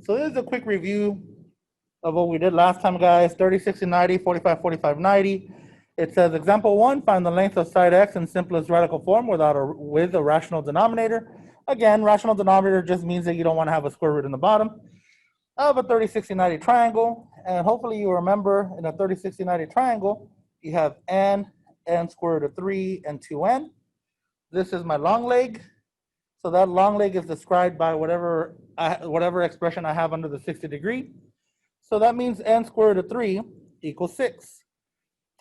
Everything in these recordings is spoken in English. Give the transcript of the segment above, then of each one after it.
So this is a quick review of what we did last time, guys. 30, 60, 90, 45, 45, 90. It says, example 1, find the length of side x in simplest radical form with a rational denominator. Again, rational denominator just means that you don't want to have a square root in the bottom of a 30, 60, 90 triangle. And hopefully you remember in a 30, 60, 90 triangle, you have n square root of 3, and 2n. This is my long leg. So that long leg is described by whatever expression I have under the 60 degree. So that means n square root of 3 equals 6.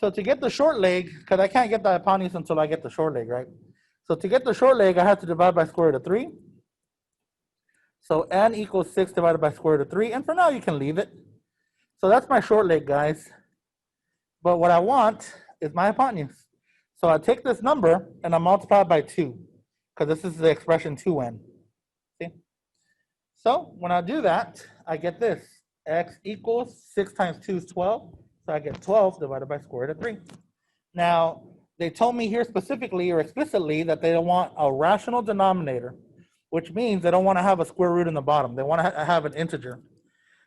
So to get the short leg, because I can't get the hypotenuse until I get the short leg, right? So to get the short leg, I have to divide by square root of 3. So n equals 6 divided by square root of 3. And for now, you can leave it. So that's my short leg, guys. But what I want is my hypotenuse. So I take this number and I multiply it by 2, because this is the expression 2n. See? So when I do that, I get this. X equals 6 times 2 is 12. So I get 12 divided by square root of 3. Now, they told me here specifically or explicitly that they don't want a rational denominator, which means they don't want to have a square root in the bottom. They want to have an integer.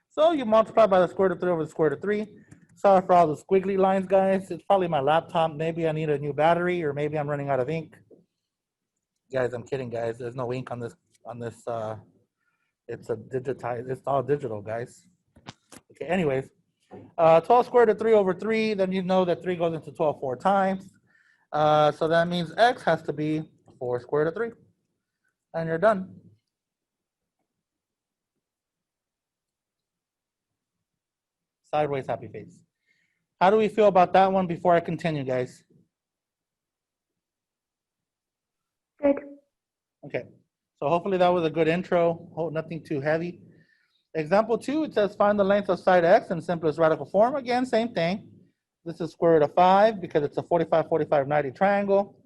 So you multiply by the square root of 3 over the square root of 3. Sorry for all the squiggly lines, guys. It's probably my laptop. Maybe I need a new battery, or maybe I'm running out of ink. Guys, I'm kidding, guys. There's no ink on this. It's a digitized. It's all digital, guys. Okay. Anyways, 12 square root of 3 over 3. Then you know that 3 goes into 12 4 times. So that means x has to be 4 square root of 3, and you're done. Sideways happy face. How do we feel about that one before I continue, guys? Good. Okay, so hopefully that was a good intro. Nothing too heavy. Example 2, it says find the length of side x in simplest radical form. Again, same thing. This is square root of 5 because it's a 45, 45, 90 triangle.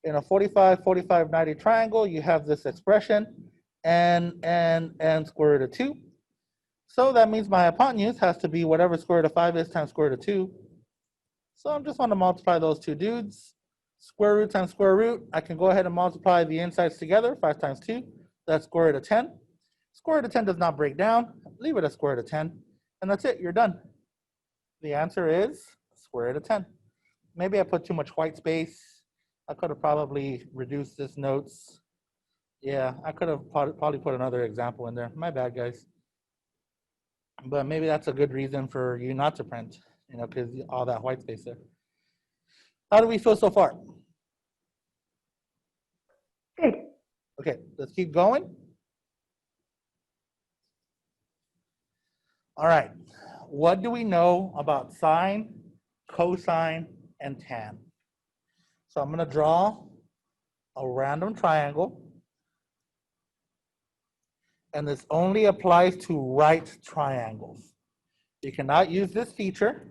In a 45, 45, 90 triangle, you have this expression, n square root of 2. So that means my hypotenuse has to be whatever square root of 5 is times square root of 2. So I'm just going to multiply those two dudes. Square root times square root. I can go ahead and multiply the insides together. 5 times 2. That's square root of 10. Square root of 10 does not break down. Leave it at square root of 10. And that's it. You're done. The answer is square root of 10. Maybe I put too much white space. I could have probably reduced this notes. Yeah, I could have probably put another example in there. My bad, guys. But maybe that's a good reason for you not to print, because all that white space there. How do we feel so far? Good. Okay, let's keep going. All right, what do we know about sine, cosine, and tan? So I'm going to draw a random triangle. And this only applies to right triangles. You cannot use this feature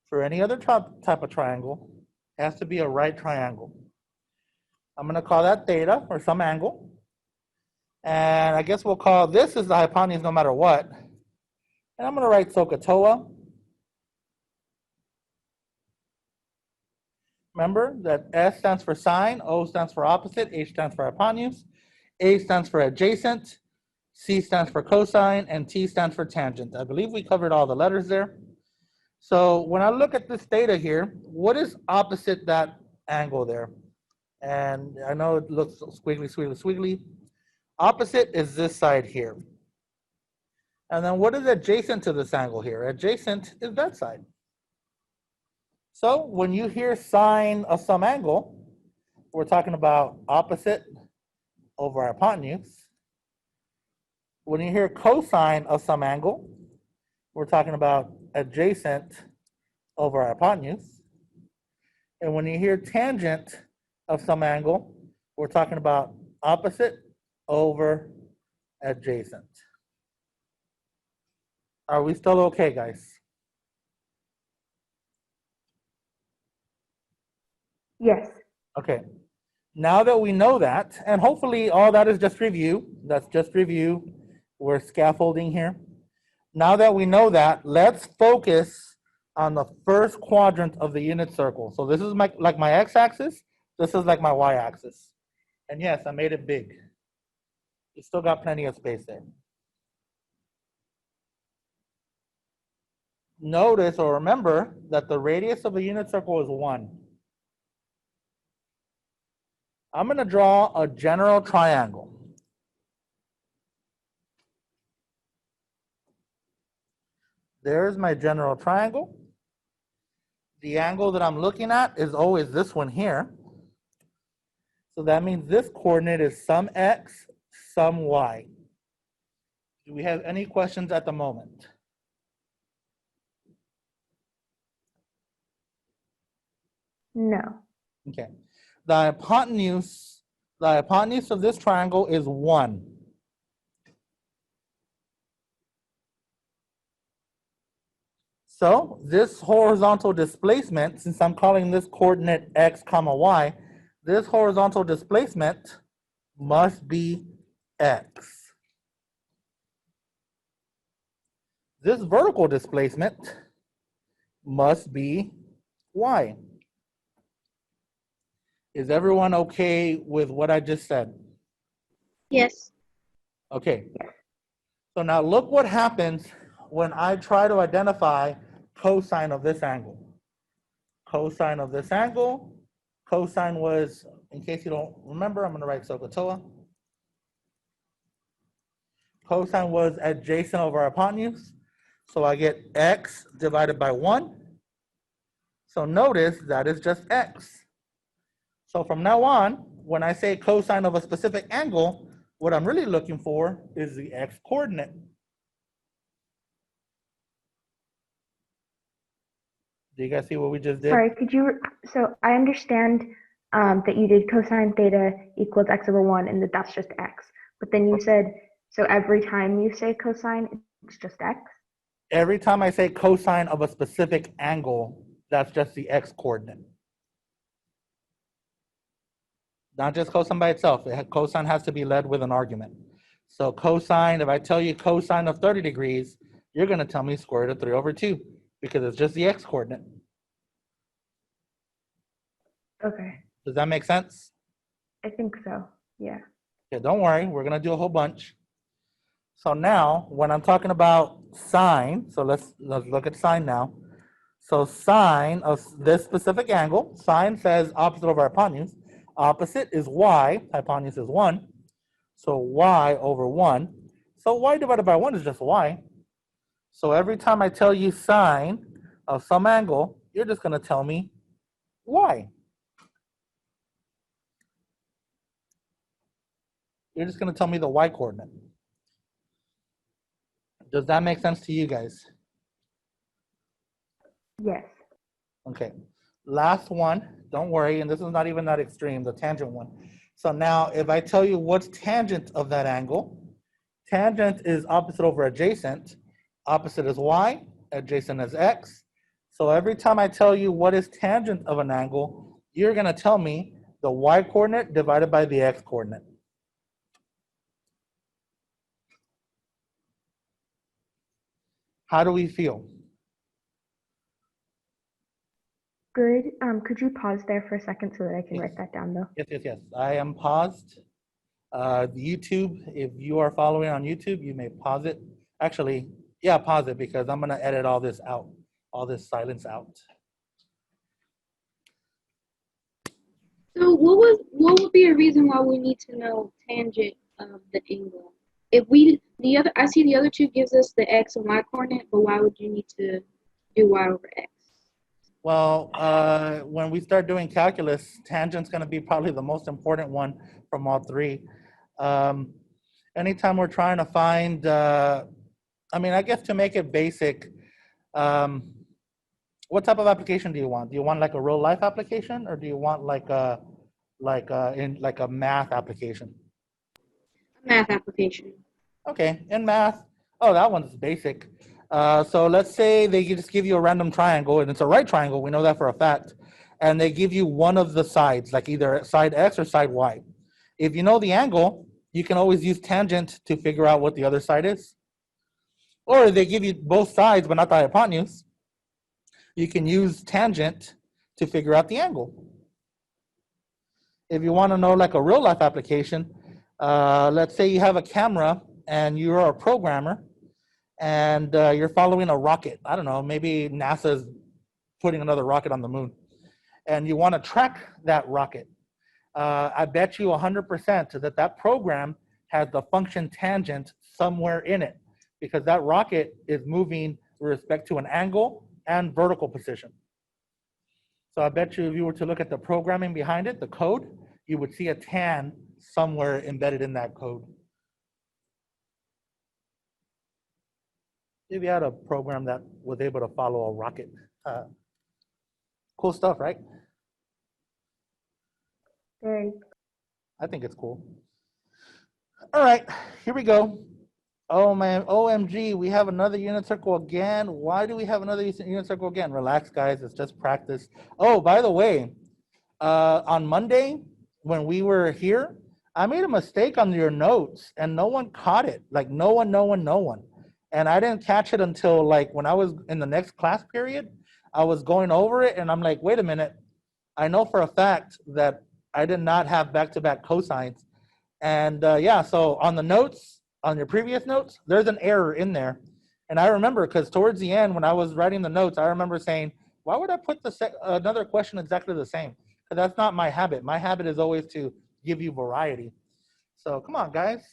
for any other type of triangle. It has to be a right triangle. I'm going to call that theta, or some angle. And I guess we'll call this is the hypotenuse no matter what. And I'm going to write SOHCAHTOA. Remember that S stands for sine, O stands for opposite, H stands for hypotenuse, A stands for adjacent, C stands for cosine, and T stands for tangent. I believe we covered all the letters there. So when I look at this theta here, what is opposite that angle there? And I know it looks squiggly, squiggly, squiggly. Opposite is this side here. And then what is adjacent to this angle here? Adjacent is that side. So when you hear sine of some angle, we're talking about opposite over hypotenuse. When you hear cosine of some angle, we're talking about adjacent over hypotenuse. And when you hear tangent of some angle, we're talking about opposite over adjacent. Are we still okay, guys? Yes. Okay. Now that we know that, and hopefully all that is just review, that's just review. We're scaffolding here. Now that we know that, let's focus on the first quadrant of the unit circle. So this is like my x-axis. This is like my y-axis. And yes, I made it big. You still got plenty of space there. notice or remember that the radius of a unit circle is 1. I'm going to draw a general triangle. There's my general triangle. The angle that I'm looking at is always this one here. So that means this coordinate is some x, some y. Do we have any questions at the moment? No. Okay. The hypotenuse of this triangle is 1. So this horizontal displacement, since I'm calling this coordinate x comma y, this horizontal displacement must be x. This vertical displacement must be y. Is everyone okay with what I just said? Yes. Okay. So now look what happens when I try to identify cosine of this angle. Cosine of this angle. Cosine was, in case you don't remember, I'm going to write SOHCAHTOA. Cosine was adjacent over hypotenuse. So I get x divided by 1. So notice that is just x. So from now on, when I say cosine of a specific angle, what I'm really looking for is the x coordinate. Do you guys see what we just did? Sorry, so I understand that you did cosine theta equals x over 1 and that's just x. But then you said, so every time you say cosine, it's just x? Every time I say cosine of a specific angle, that's just the x coordinate. Not just cosine by itself. Cosine has to be led with an argument. So cosine, if I tell you cosine of 30 degrees, you're going to tell me square root of 3 over 2 because it's just the x coordinate. Okay. Does that make sense? I think so. Yeah. Okay, don't worry. We're going to do a whole bunch. So now, when I'm talking about sine, so let's look at sine now. So sine of this specific angle, sine says opposite over hypotenuse. Opposite is y, hypotenuse is 1. So y over 1. So y divided by 1 is just y. So every time I tell you sine of some angle, you're just going to tell me y. You're just going to tell me the y coordinate. Does that make sense to you guys? Yes. Okay. Last one, don't worry, and this is not even that extreme, the tangent one. So now if I tell you what's tangent of that angle, tangent is opposite over adjacent. Opposite is y, adjacent is x. So every time I tell you what is tangent of an angle, you're going to tell me the y coordinate divided by the x coordinate. How do we feel? Good. Could you pause there for a second so that I can write that down though? Yes. I am paused. YouTube, if you are following on YouTube, you may pause it. Actually, yeah, pause it because I'm going to edit all this out, all this silence out. So what would be a reason why we need to know tangent of the angle? If I see the other two gives us the x and y coordinate, but why would you need to do y over x? Well, when we start doing calculus, tangent's going to be probably the most important one from all three. Anytime we're trying to find, I guess to make it basic, what type of application do you want? Do you want like a real life application, or do you want like a math application? Math application. Okay, in math, oh, that one's basic. So let's say they just give you a random triangle, and it's a right triangle, we know that for a fact, and they give you one of the sides, like either side X or side Y. If you know the angle, you can always use tangent to figure out what the other side is. Or if they give you both sides, but not the hypotenuse, you can use tangent to figure out the angle. If you want to know like a real life application, let's say you have a camera and you're a programmer, and you're following a rocket. I don't know, maybe NASA's putting another rocket on the moon, and you want to track that rocket. I bet you 100% that that program has the function tangent somewhere in it, because that rocket is moving with respect to an angle and vertical position. So I bet you if you were to look at the programming behind it, the code, you would see a tan somewhere embedded in that code. If you had a program that was able to follow a rocket. Cool stuff, right? Very. I think it's cool. All right, here we go. Oh man, OMG, we have another unit circle again. Why do we have another unit circle again? Relax, guys, it's just practice. Oh, by the way, on Monday, when we were here, I made a mistake on your notes and no one caught it. Like no one. And I didn't catch it until like when I was in the next class period, I was going over it and I'm like, wait a minute. I know for a fact that I did not have back-to-back cosines. And yeah, so on the notes, on your previous notes, there's an error in there. And I remember, because towards the end, when I was writing the notes, I remember saying, why would I put another question exactly the same? Because that's not my habit. My habit is always to give you variety. So come on, guys.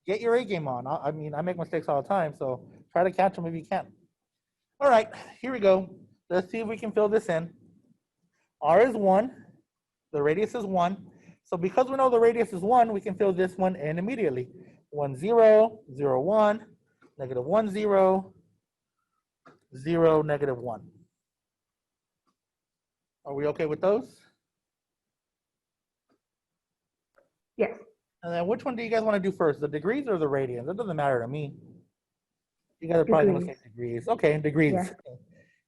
Get your A game on. I mean, I make mistakes all the time, so try to catch them if you can. All right, here we go. Let's see if we can fill this in. R is 1. The radius is 1. So because we know the radius is 1, we can fill this one in immediately. 1, 0, 0, 1, negative 1, 0, 0, negative 1. Are we okay with those? Yes. And then which one do you guys want to do first, the degrees or the radians? It doesn't matter to me. You guys are probably going to say degrees. Okay, degrees. Yeah.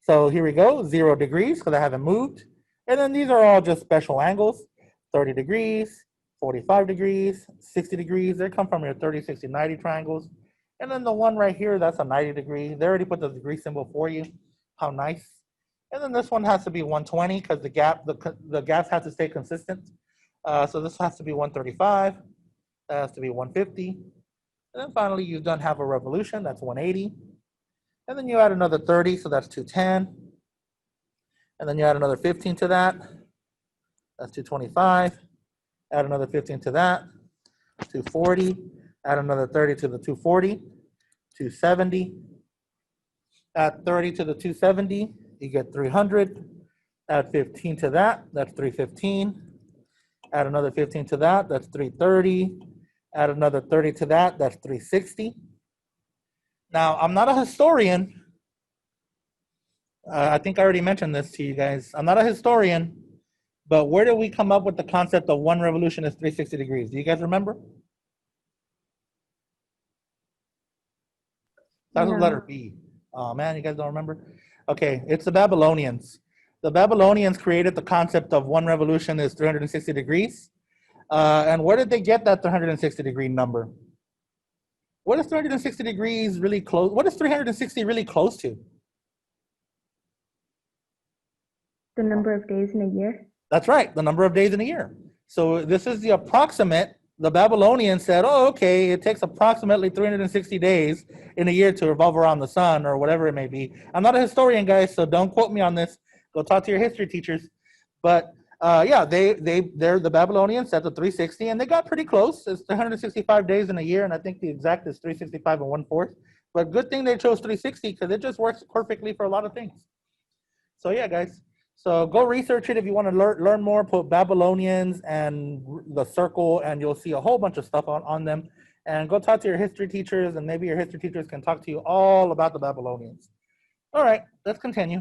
So here we go, 0 degrees, because I haven't moved. And then these are all just special angles, 30 degrees, 45 degrees, 60 degrees. They come from your 30, 60, 90 triangles. And then the one right here, that's a 90 degree. They already put the degree symbol for you. How nice. And then this one has to be 120 because the gaps have to stay consistent. So this has to be 135. That has to be 150. And then finally, you don't have a revolution. That's 180. And then you add another 30, so that's 210. And then you add another 15 to that. That's 225. Add another 15 to that. 240. Add another 30 to the 240. 270. Add 30 to the 270. You get 300. Add 15 to that. That's 315. Add another 15 to that. That's 330. Add another 30 to that. That's 360. Now, I'm not a historian. I think I already mentioned this to you guys. I'm not a historian, but where did we come up with the concept of one revolution is 360 degrees? Do you guys remember? That was letter B. Oh man, you guys don't remember? Okay, it's the Babylonians. The Babylonians created the concept of one revolution is 360 degrees. And where did they get that 360 degree number? What is 360 degrees really close? What is 360 really close to? The number of days in a year? That's right, the number of days in a year. So this is the approximate. The Babylonians said, oh, okay, it takes approximately 360 days in a year to revolve around the sun or whatever it may be. I'm not a historian, guys, so don't quote me on this. Go talk to your history teachers. But yeah, they're the Babylonians set the 360, and they got pretty close. It's 365 days in a year, and I think the exact is 365 and 1/4. But good thing they chose 360 because it just works perfectly for a lot of things. So yeah, guys. So go research it if you want to learn more. Put Babylonians and the circle, and you'll see a whole bunch of stuff on them. And go talk to your history teachers, and maybe your history teachers can talk to you all about the Babylonians. All right, let's continue.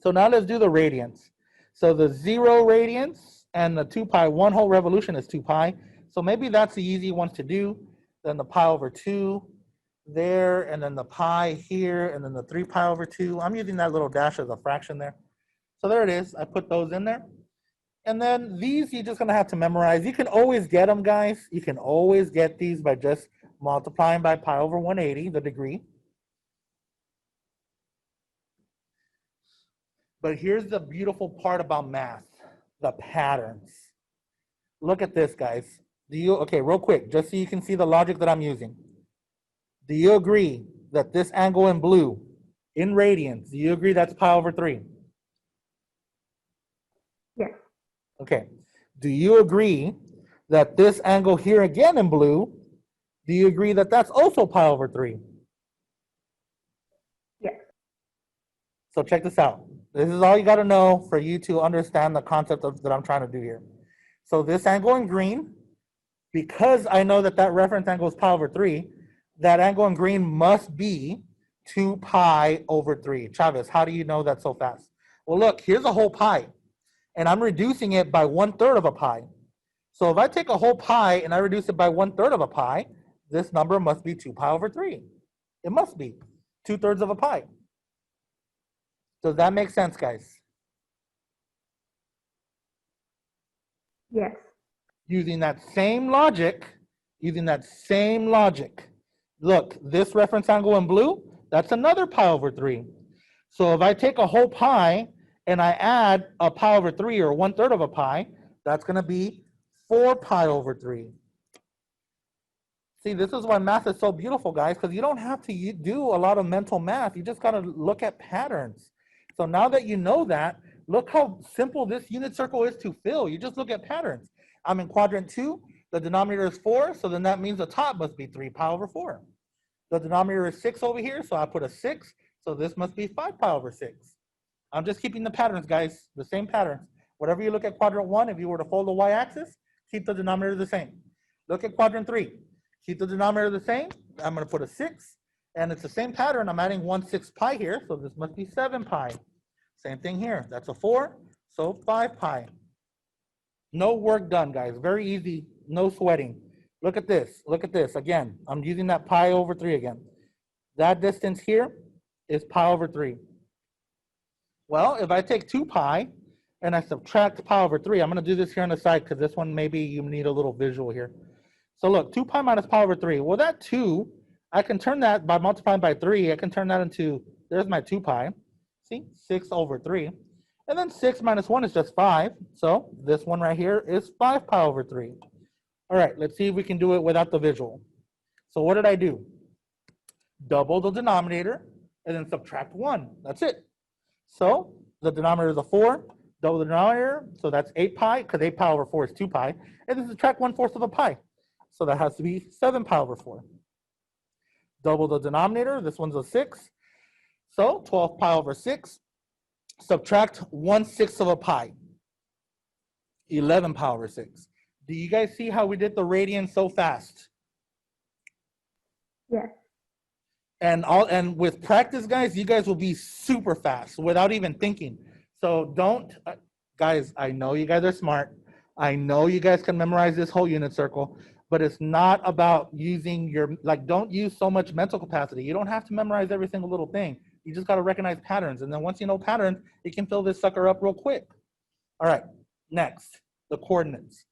So now let's do the radiance. So the 0 radiance and the 2 pi, 1 whole revolution is 2 pi. So maybe that's the easy ones to do. Then the pi over 2 there, and then the pi here, and then the 3 pi over 2. I'm using that little dash as a fraction there. So there it is. I put those in there. And then these you're just going to have to memorize. You can always get them, guys. You can always get these by just multiplying by pi over 180, the degree. But here's the beautiful part about math, the patterns. Look at this, guys. Okay, real quick, just so you can see the logic that I'm using. Do you agree that this angle in blue, in radians, do you agree that's pi over 3? Yes. Okay. Do you agree that this angle here again in blue, do you agree that that's also pi over 3? Yes. So check this out. This is all you got to know for you to understand the concept that I'm trying to do here. So this angle in green, because I know that that reference angle is pi over 3, that angle in green must be 2 pi over 3. Chavez, how do you know that so fast? Well, look, here's a whole pi, and I'm reducing it by 1/3 of a pi. So if I take a whole pi and I reduce it by 1/3 of a pi, this number must be 2 pi over 3. It must be 2/3 of a pi. Does that make sense, guys? Yes. Using that same logic, look, this reference angle in blue, that's another pi over 3. So if I take a whole pi and I add a pi over 3 or 1/3 of a pi, that's going to be 4 pi over 3. See, this is why math is so beautiful, guys, because you don't have to do a lot of mental math. You just got to look at patterns. So now that you know that, look how simple this unit circle is to fill. You just look at patterns. I'm in quadrant 2. The denominator is 4, so then that means the top must be 3 pi over 4. The denominator is 6 over here, so I put a 6. So this must be 5 pi over 6. I'm just keeping the patterns, guys, the same patterns. Whatever you look at quadrant 1, if you were to fold the y-axis, keep the denominator the same. Look at quadrant 3. Keep the denominator the same. I'm going to put a 6. And it's the same pattern. I'm adding 1/6 pi here, so this must be 7 pi. Same thing here. That's a 4, so 5 pi. No work done, guys. Very easy. No sweating. Look at this. Look at this. Again, I'm using that pi over 3 again. That distance here is pi over 3. Well, if I take 2 pi and I subtract pi over 3, I'm going to do this here on the side because this one maybe you need a little visual here. So look, 2 pi minus pi over 3. Well, that 2, I can turn that by multiplying by 3. I can turn that into, there's my 2 pi. See, 6 over 3. And then 6 minus 1 is just 5. So this one right here is 5 pi over 3. All right, let's see if we can do it without the visual. So what did I do? Double the denominator and then subtract 1. That's it. So the denominator is a 4. Double the denominator, so that's 8 pi, because 8 pi over 4 is 2 pi. And then subtract 1/4 of a pi. So that has to be 7 pi over 4. Double the denominator, this one's a 6. So 12 pi over 6. Subtract 1/6 of a pi. 11 pi over 6. Do you guys see how we did the radians so fast? Yes. And with practice, guys, you guys will be super fast without even thinking. So don't, guys, I know you guys are smart. I know you guys can memorize this whole unit circle, but it's not about using your, don't use so much mental capacity. You don't have to memorize every single little thing. You just got to recognize patterns. And then once you know patterns, you can fill this sucker up real quick. All right, next, the coordinates.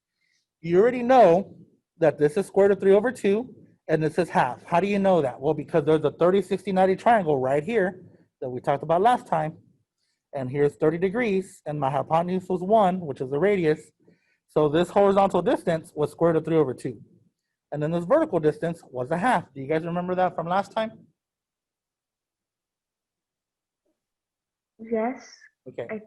You already know that this is square root of 3 over 2, and this is half. How do you know that? Well, because there's a 30, 60, 90 triangle right here that we talked about last time. And here's 30 degrees, and my hypotenuse was 1, which is the radius. So this horizontal distance was square root of 3 over 2. And then this vertical distance was a half. Do you guys remember that from last time? Yes. Okay. I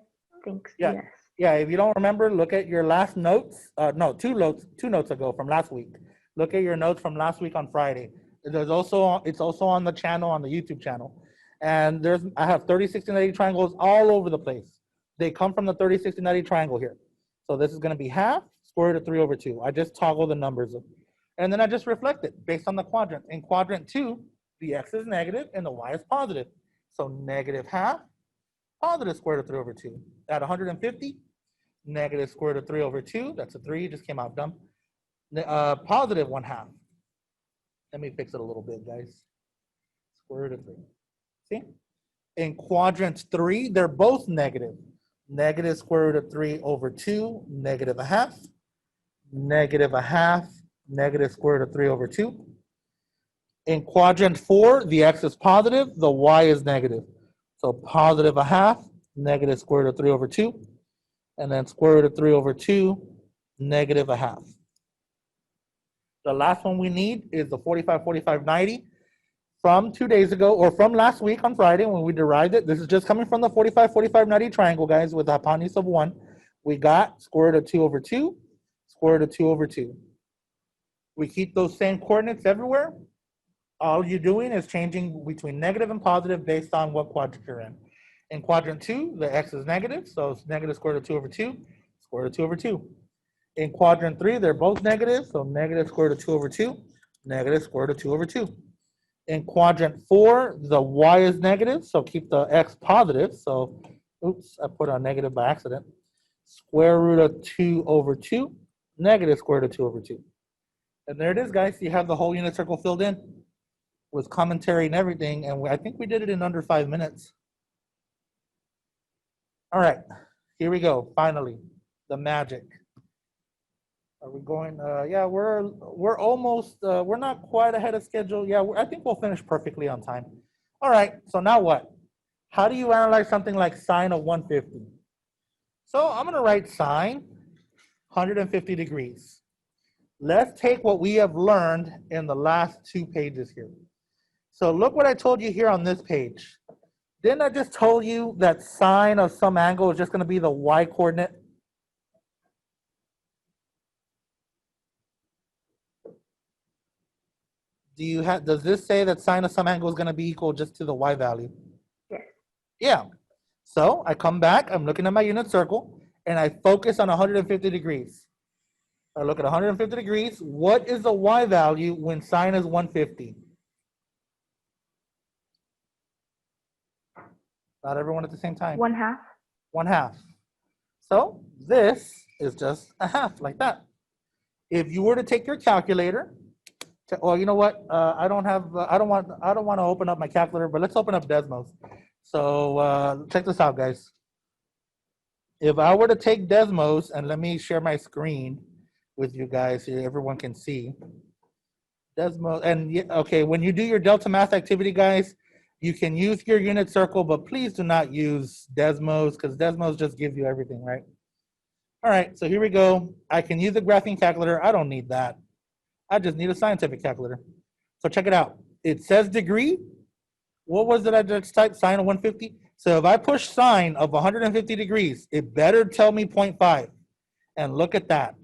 think so. Yeah. Yes. Yeah, if you don't remember, look at your last notes. No, two notes ago from last week. Look at your notes from last week on Friday. It's also on the channel, on the YouTube channel. And I have 30, 60, 90 triangles all over the place. They come from the 30, 60, 90 triangle here. So this is going to be half square root of 3 over 2. I just toggle the numbers. And then I just reflect it based on the quadrant. In quadrant 2, the x is negative and the y is positive. So negative half, positive square root of 3 over 2. At 150, negative square root of 3 over 2. That's a 3. Just came out dumb. Positive 1/2. Let me fix it a little bit, guys. Square root of 3. See? In quadrant 3, they're both negative. Negative square root of 3 over 2, negative 1/2. Negative 1/2, negative square root of 3 over 2. In quadrant 4, the x is positive, the y is negative. So positive 1/2, negative square root of 3 over 2. And then square root of 3 over 2, negative 1/2. The last one we need is the 45, 45, 90. from 2 days ago, or from last week on Friday when we derived it. This is just coming from the 45, 45, 90 triangle, guys, with the hypotenuse of 1. We got square root of 2 over 2, square root of 2 over 2. We keep those same coordinates everywhere. All you're doing is changing between negative and positive based on what quadrant you're in. In quadrant 2, the x is negative, so it's negative square root of 2 over 2, square root of 2 over 2. In quadrant 3, they're both negative, so negative square root of 2 over 2, negative square root of 2 over 2. In quadrant 4, the y is negative, so keep the x positive. So, oops, I put a negative by accident. Square root of 2 over 2, negative square root of 2 over 2. And there it is, guys. You have the whole unit circle filled in with commentary and everything. And I think we did it in under 5 minutes. All right, here we go. Finally, the magic. Are we going? Yeah, we're almost. We're not quite ahead of schedule. Yeah, I think we'll finish perfectly on time. All right. So now what? How do you analyze something like sine of 150? So I'm going to write sine 150 degrees. Let's take what we have learned in the last 2 pages here. So look what I told you here on this page. Didn't I just told you that sine of some angle is just going to be the y coordinate? Does this say that sine of some angle is going to be equal just to the y value? Yes. Yeah. So I come back, I'm looking at my unit circle, and I focus on 150 degrees. I look at 150 degrees. What is the y value when sine is 150? Not everyone at the same time. 1/2. 1/2. So this is just a half, like that. If you were to take your calculator, well, you know what? I don't want to open up my calculator, but let's open up Desmos. So check this out, guys. If I were to take Desmos, and let me share my screen with you guys here, everyone can see. Desmos, and okay, when you do your Delta Math activity, guys, you can use your unit circle, but please do not use Desmos because Desmos just gives you everything, right? All right, so here we go. I can use the graphing calculator. I don't need that. I just need a scientific calculator. So check it out. It says degree. What was it I just typed? Sine of 150. So if I push sine of 150 degrees, it better tell me 0.5. And look at that.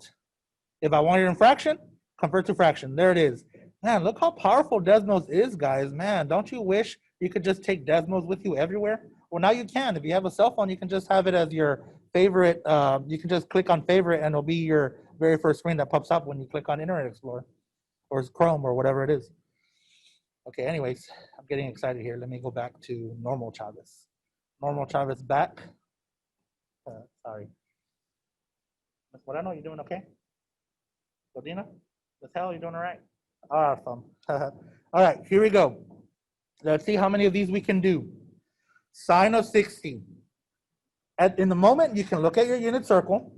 If I want it in fraction, convert to fraction. There it is. Man, look how powerful Desmos is, guys. Man, don't you wish you could just take Desmos with you everywhere? Well, now you can. If you have a cell phone, you can just have it as your favorite. You can just click on favorite, and it'll be your very first screen that pops up when you click on Internet Explorer or Chrome or whatever it is. Okay, anyways, I'm getting excited here. Let me go back to normal Chavez. Normal Chavez back. Sorry. What I know, you doing okay? Godina? The hell, you doing all right? Awesome. All right, here we go. Let's see how many of these we can do. Sine of 60. In the moment, you can look at your unit circle,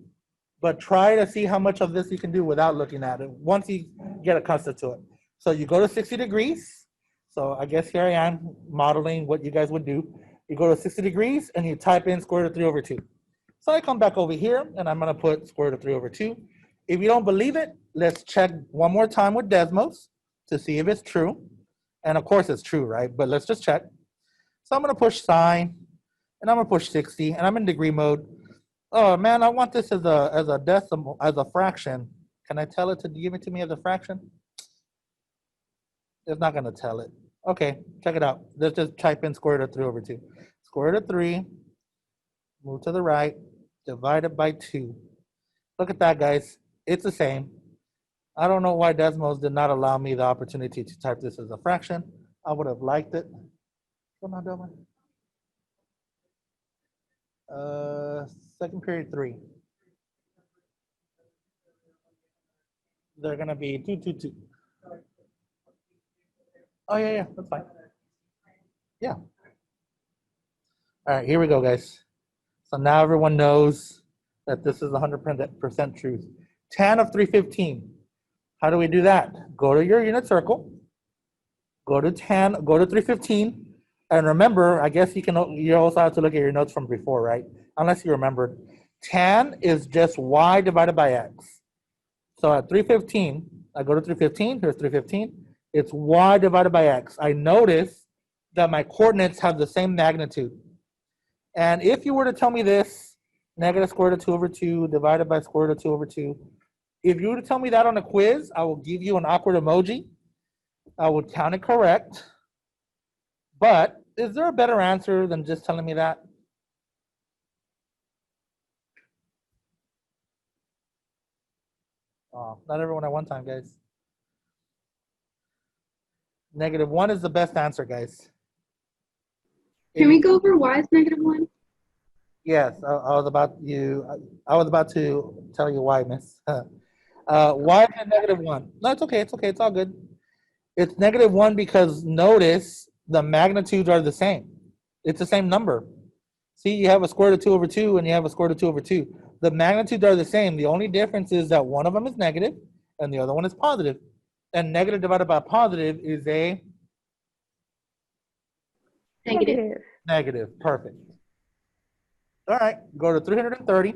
but try to see how much of this you can do without looking at it once you get accustomed to it. So you go to 60 degrees. So I guess here I am modeling what you guys would do. You go to 60 degrees and you type in square root of 3 over 2. So I come back over here and I'm going to put square root of 3 over 2. If you don't believe it, let's check one more time with Desmos to see if it's true. And of course it's true, right? But let's just check. So I'm going to push sine and I'm going to push 60 and I'm in degree mode. Oh man, I want this as a decimal, as a fraction. Can I tell it to give it to me as a fraction? It's not going to tell it. Okay, check it out. Let's just type in square root of 3 over 2. Square root of 3, move to the right, divided by 2. Look at that, guys. It's the same. I don't know why Desmos did not allow me the opportunity to type this as a fraction. I would have liked it. What am I doing? Second period 3. They're going to be 2, 2, 2. Oh, yeah, that's fine. Yeah. All right, here we go, guys. So now everyone knows that this is 100% truth. Tan of 315. How do we do that? Go to your unit circle. Go to 315. And remember, I guess you also have to look at your notes from before, right? Unless you remembered. Tan is just y divided by x. So at 315, I go to 315. Here's 315. It's y divided by x. I notice that my coordinates have the same magnitude. And if you were to tell me this, negative square root of 2 over 2 divided by square root of 2 over 2, if you were to tell me that on a quiz, I will give you an awkward emoji. I would count it correct. But is there a better answer than just telling me that? Oh, not everyone at one time, guys. -1 is the best answer, guys. Can we go over y is -1? Yes, I was about to tell you why, miss. Why is it -1? No, it's okay, it's all good. It's -1 because notice the magnitudes are the same. It's the same number. See, you have a square root of 2 over 2 and you have a square root of 2 over 2. The magnitudes are the same. The only difference is that one of them is negative and the other one is positive. And negative divided by positive is a Negative. negative. Perfect. All right, go to 330.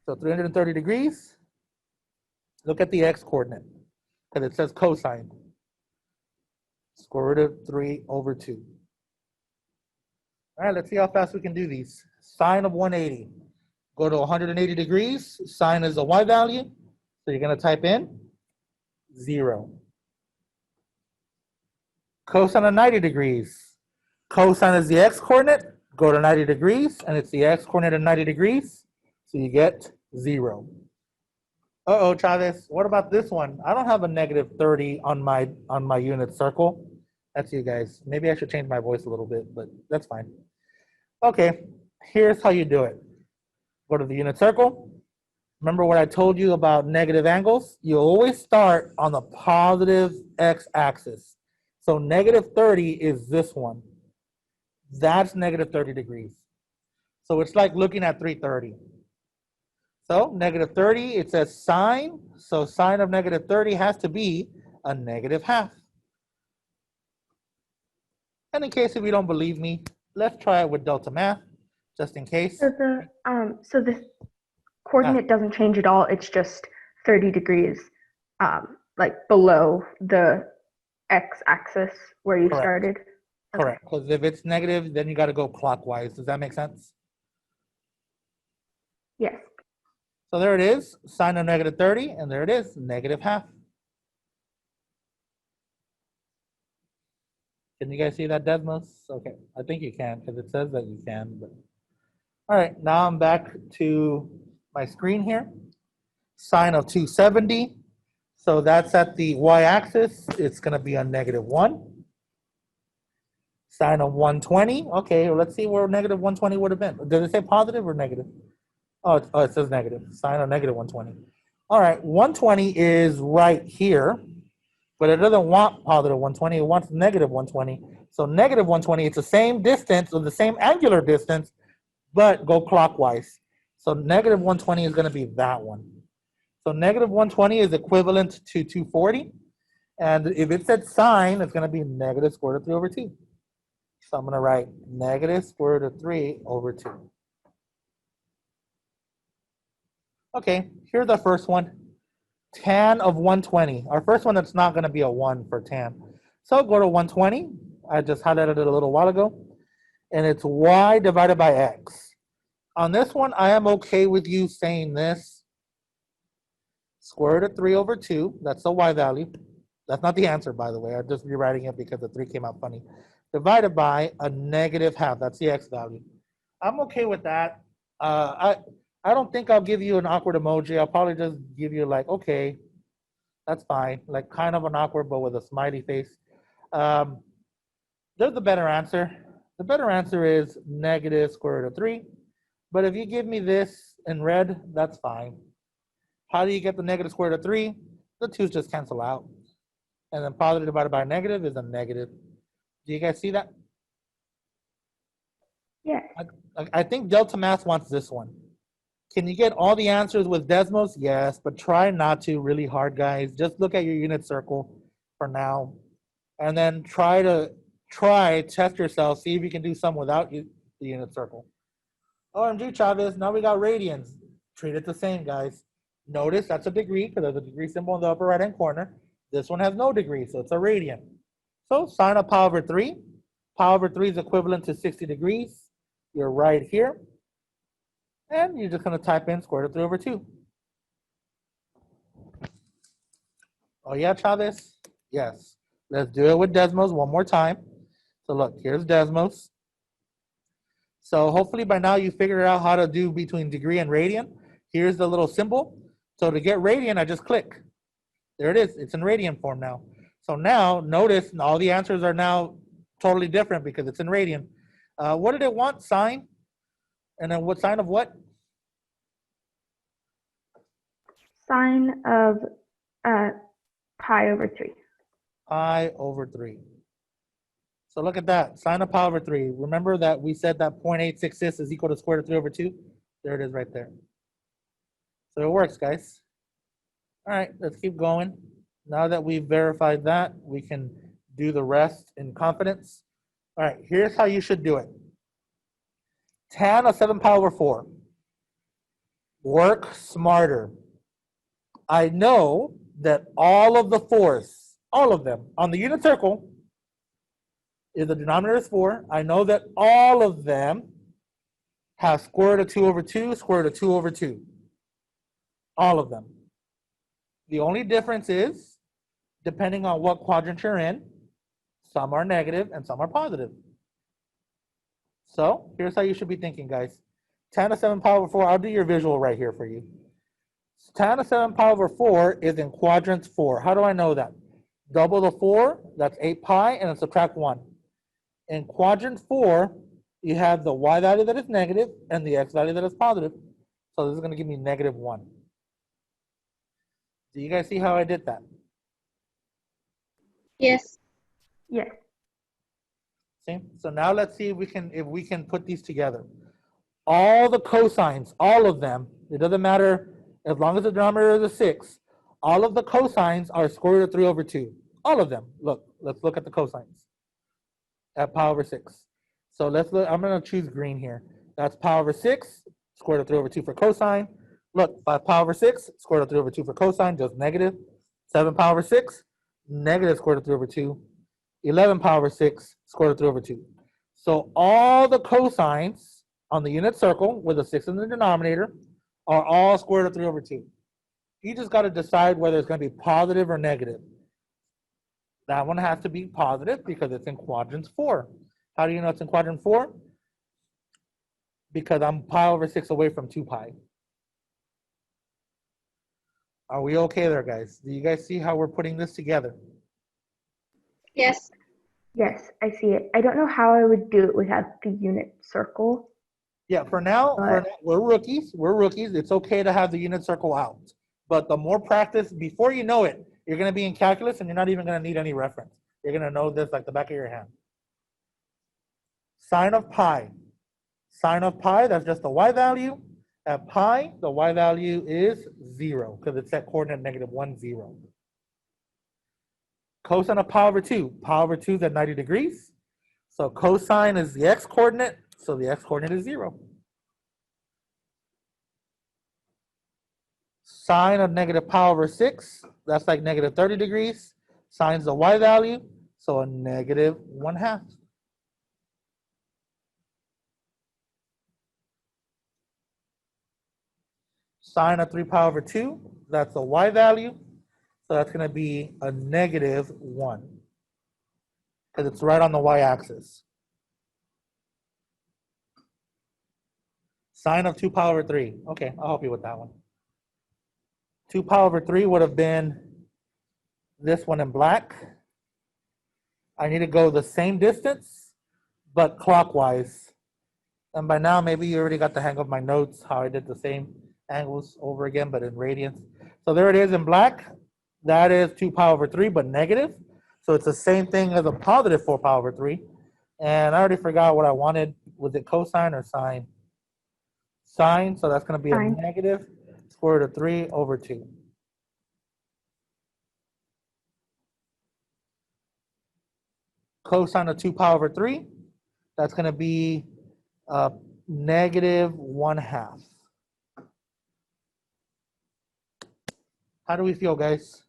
So 330 degrees. Look at the x coordinate because it says cosine. Square root of 3 over 2. All right, let's see how fast we can do these. Sine of 180. Go to 180 degrees. Sine is the y value. So you're going to type in 0. Cosine of 90 degrees. Cosine is the x coordinate. Go to 90 degrees, and it's the x coordinate of 90 degrees. So you get 0. Uh-oh, Chavez, what about this one? I don't have a -30 on my unit circle. That's you guys. Maybe I should change my voice a little bit, but that's fine. Okay, here's how you do it. Go to the unit circle. Remember what I told you about negative angles? You always start on the positive x-axis. So -30 is this one. That's -30 degrees. So it's like looking at 330. So -30, it says sine. So sine of -30 has to be a -1/2. And in case if you don't believe me, let's try it with delta math, just in case. So the coordinate doesn't change at all. It's just 30 degrees, like below the x-axis where you Correct. started. Correct, because if it's negative, then you got to go clockwise. Does that make sense? Yes. So there it is, sine of -30, and there it is, -1/2. Can you guys see that, Desmos? Okay, I think you can, because it says that you can. But all right, now I'm back to my screen here. Sine of 270. So that's at the y-axis. It's going to be a -1. Sine of 120. Okay, well, let's see where -120 would have been. Does it say positive or negative? Oh, it says negative. Sine of -120. All right, 120 is right here, but it doesn't want positive 120. It wants -120. So -120, it's the same distance or the same angular distance, but go clockwise. So -120 is going to be that one. So -120 is equivalent to 240. And if it said sine, it's going to be negative square root of 3 over 2. So I'm going to write negative square root of 3 over 2. Okay, here's our first one. Tan of 120. Our first one that's not going to be a 1 for tan. So go to 120. I just highlighted it a little while ago. And it's y divided by x. On this one, I am okay with you saying this. Square root of 3 over 2. That's the y value. That's not the answer, by the way. I'm just rewriting it because the 3 came out funny. Divided by a -1/2. That's the x value. I'm okay with that. I don't think I'll give you an awkward emoji. I'll probably just give you like, okay, that's fine. Like kind of an awkward, but with a smiley face. There's the better answer. The better answer is negative square root of 3. But if you give me this in red, that's fine. How do you get the negative square root of 3? The 2's just cancel out. And then positive divided by negative is a negative. Do you guys see that? Yes. I think Delta Math wants this one. Can you get all the answers with Desmos? Yes, but try not to really hard, guys. Just look at your unit circle for now. And then test yourself, see if you can do some without the unit circle. OMG, Chavez, now we got radians. Treat it the same, guys. Notice that's a degree, because there's a degree symbol in the upper right-hand corner. This one has no degree, so it's a radian. So sine of pi over 3. Pi over 3 is equivalent to 60 degrees. You're right here. And you're just going to type in square root of 3 over 2. Oh yeah, Chavez? Yes. Let's do it with Desmos one more time. So look, here's Desmos. So hopefully by now you figured out how to do between degree and radian. Here's the little symbol. So to get radian, I just click. There it is. It's in radian form now. So now notice all the answers are now totally different because it's in radian. What did it want? Sine? And then what sine of what? Sine of pi over 3. Pi over 3. So look at that. Sine of pi over 3. Remember that we said that 0.866 is equal to square root of 3 over 2? There it is right there. So it works, guys. All right, let's keep going. Now that we've verified that, we can do the rest in confidence. All right, here's how you should do it. Tan of 7 pi over 4. Work smarter. I know that all of the 4s, all of them, on the unit circle, is the denominator is 4. I know that all of them have square root of 2 over 2, square root of 2 over 2. All of them. The only difference is, depending on what quadrant you're in, some are negative and some are positive. So here's how you should be thinking, guys. Tan of 7 pi over 4, I'll do your visual right here for you. Tan of 7 pi over 4 is in quadrant 4. How do I know that? Double the 4, that's 8 pi, and then subtract 1. In quadrant 4, you have the y value that is negative and the x value that is positive. So this is going to give me negative 1. Do you guys see how I did that? Yes. Yes. See? So now let's see if we can put these together. All the cosines, all of them, it doesn't matter as long as the denominator is a 6, all of the cosines are square root of 3 over 2. All of them. Look, let's look at the cosines at pi over 6. So let's look, I'm going to choose green here. That's pi over 6, square root of 3 over 2 for cosine. Look, 5 pi over 6, square root of 3 over 2 for cosine, just negative. 7 pi over 6, negative square root of 3 over 2. 11 pi over 6, square root of 3 over 2. So all the cosines on the unit circle with a 6 in the denominator are all square root of 3 over 2. You just got to decide whether it's going to be positive or negative. That one has to be positive because it's in quadrant 4. How do you know it's in quadrant 4? Because I'm pi over 6 away from 2 pi. Are we okay there, guys? Do you guys see how we're putting this together? Yes. Yes, I see it. I don't know how I would do it without the unit circle. Yeah, for now, But we're rookies. We're rookies. It's okay to have the unit circle out. But the more practice, before you know it, you're going to be in calculus and you're not even going to need any reference. You're going to know this like the back of your hand. Sine of pi. Sine of pi, that's just the y value. At pi, the y value is 0 because it's at coordinate negative 1, 0. Cosine of pi over 2. Pi over 2 is at 90 degrees. So cosine is the x coordinate, so the x coordinate is 0. Sine of negative pi over 6, that's like negative 30 degrees. Sine's the y value, so a negative 1/2. Sine of 3 pi over 2, that's the y value, so that's going to be a negative 1 because it's right on the y-axis. Sine of 2 pi over 3, okay, I'll help you with that one. 2 pi over 3 would have been this one in black. I need to go the same distance, but clockwise. And by now, maybe you already got the hang of my notes, how I did the same angles over again, but in radians. So there it is in black. That is 2 pi over 3, but negative. So it's the same thing as a positive 4 pi over 3. And I already forgot what I wanted. Was it cosine or sine? Sine, so that's going to be Sine. a negative square root of 3 over 2. Cosine of 2 pi over 3, that's going to be negative 1/2. How do we feel, guys?